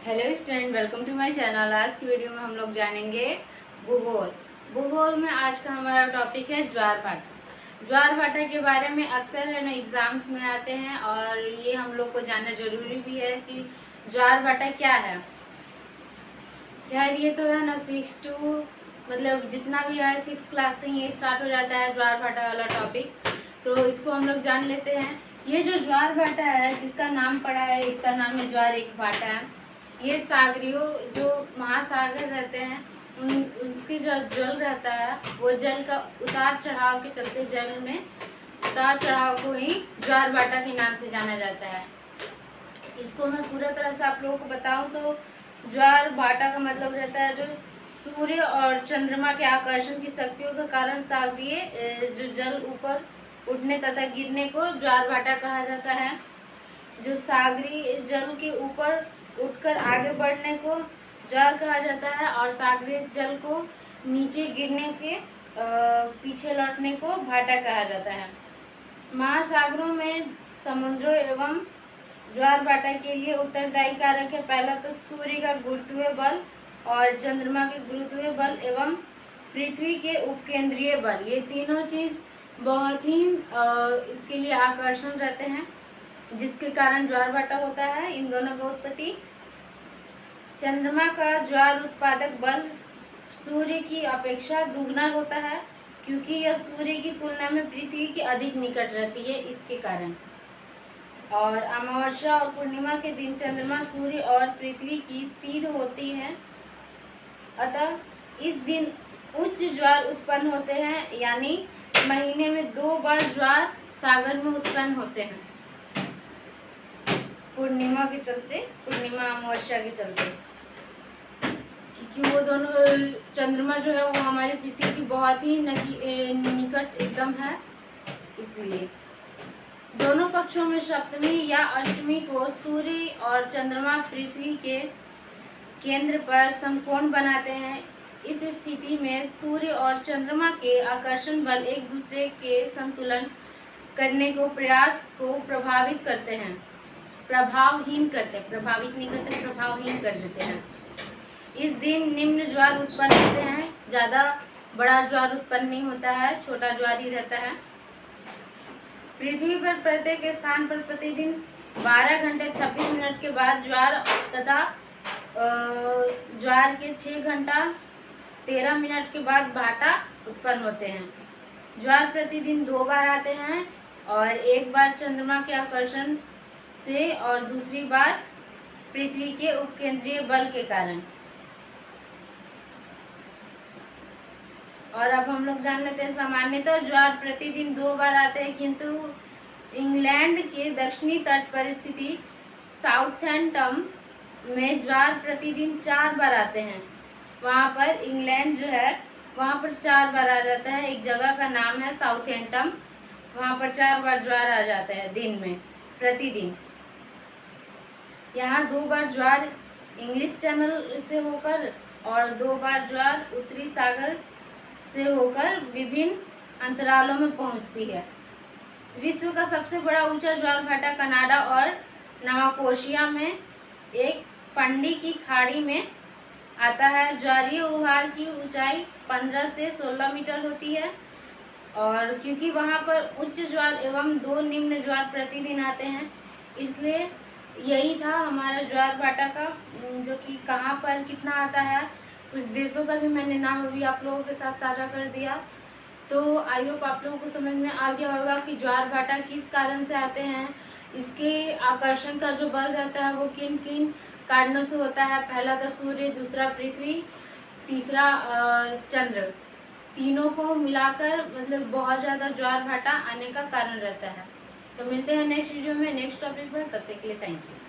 Hello student, welcome to my channel. आज की video में हम लोग जानेंगे भूगोल। भूगोल में आज का हमारा टॉपिक है ज्वार भाटा। ज्वार भाटा के बारे में अक्सर है ना एग्जाम्स में आते हैं और ये हम लोग को जानना जरूरी भी है कि ज्वार भाटा क्या है। खैर ये तो है ना 6 टू मतलब जितना भी है 6 क्लास से ये स्टार्ट हो जाता है ज्वार भाटा वाला टॉपिक, तो इसको हम लोग जान लेते हैं। ये जो ज्वार भाटा है जिसका नाम पड़ा है, एक का नाम है ज्वार, एक भाटा है। ये सागरियों जो महासागर रहते हैं उसकी जो जल रहता है वो जल का उतार चढ़ाव के चलते जल में उतार चढ़ाव को ही ज्वार भाटा के नाम से जाना जाता है। इसको मैं पूरा तरह से आप लोगों को बताऊं तो ज्वार भाटा का मतलब रहता है जो सूर्य और चंद्रमा के आकर्षण की शक्तियों के कारण सागरीय जो जल ऊपर उठने तथा गिरने को ज्वार भाटा कहा जाता है। जो सागरीय जल के ऊपर उठकर आगे बढ़ने को ज्वार कहा जाता है और सागरीय जल को नीचे गिरने के पीछे लौटने को भाटा कहा जाता है। महासागरों में समुद्रों एवं ज्वार भाटा के लिए उत्तरदायी कारक है पहला तो सूर्य का गुरुत्वीय बल और चंद्रमा के गुरुत्वीय बल एवं पृथ्वी के उपकेंद्रीय बल। ये तीनों चीज बहुत ही इसके लिए आकर्षण रहते हैं जिसके कारण ज्वार भाटा होता है। इन दोनों का उत्पत्ति चंद्रमा का ज्वार उत्पादक बल सूर्य की अपेक्षा दुगना होता है क्योंकि यह सूर्य की तुलना में पृथ्वी के अधिक निकट रहती है, इसके कारण। और अमावस्या और पूर्णिमा के दिन चंद्रमा सूर्य और पृथ्वी की सीध होती है, अतः इस दिन उच्च ज्वार उत्पन्न होते हैं, यानी महीने में 2 बार ज्वार सागर में उत्पन्न होते हैं पूर्णिमा के चलते, पूर्णिमा अमावस्या के चलते, क्योंकि वो दोनों चंद्रमा जो है वो हमारी पृथ्वी की बहुत ही निकट एकदम है, इसलिए दोनों पक्षों में सप्तमी या अष्टमी को सूर्य और चंद्रमा पृथ्वी के केंद्र पर समकोण बनाते हैं। इस स्थिति में सूर्य और चंद्रमा के आकर्षण बल एक दूसरे के संतुलन करने को प्रयास को प्रभावित करते हैं, प्रभावहीन करते, प्रभावित नहीं करते, प्रभावहीन कर देते हैं। इस दिन निम्न ज्वार उत्पन्न होते हैं, ज़्यादा बड़ा ज्वार उत्पन्न नहीं होता है, छोटा ज्वार ही रहता है। पृथ्वी पर प्रत्येक स्थान पर प्रतिदिन 12 घंटे 26 मिनट के बाद ज्वार तथा ज्वार के 6 घंटा 13 मिनट के बाद भाटा उत्पन्न होते हैं। ज्वार प्रतिदिन 2 बार आते हैं और एक बार चंद्रमा के आकर्षण से और दूसरी बार पृथ्वी के उपकेंद्रीय बल के कारण। और अब हम लोग जान लेते हैं सामान्यतः ज्वार प्रतिदिन 2 बार आते हैं, किंतु इंग्लैंड के दक्षिणी तट पर स्थिति साउथहैम्पटन में ज्वार प्रतिदिन 4 बार आते हैं। वहाँ पर इंग्लैंड जो है वहाँ पर 4 बार आ जाता है। एक जगह का नाम है साउथहैम्पटन, वहाँ पर 4 बार ज्वार आ जाता है दिन में, प्रतिदिन। यहाँ 2 बार ज्वार इंग्लिश चैनल से होकर और 2 बार ज्वार उत्तरी सागर से होकर विभिन्न अंतरालों में पहुँचती है। विश्व का सबसे बड़ा ऊंचा ज्वार भाटा कनाडा और नवाकोशिया में एक फंडी की खाड़ी में आता है। ज्वारीय उभार की ऊंचाई 15 से 16 मीटर होती है और क्योंकि वहाँ पर उच्च ज्वार एवं 2 निम्न ज्वार प्रतिदिन आते हैं, इसलिए यही था हमारा ज्वार भाटा का, जो कि कहाँ पर कितना आता है। कुछ देशों का भी मैंने नाम अभी आप लोगों के साथ साझा कर दिया, तो आई होप आप लोगों को समझ में आ गया होगा कि ज्वार भाटा किस कारण से आते हैं, इसके आकर्षण का जो बल रहता है वो किन किन कारणों से होता है। पहला तो सूर्य, दूसरा पृथ्वी, तीसरा चंद्र, तीनों को मिलाकर मतलब बहुत ज़्यादा ज्वार भाटा आने का कारण रहता है। तो मिलते हैं नेक्स्ट वीडियो में नेक्स्ट टॉपिक पर, तब तक के लिए थैंक यू।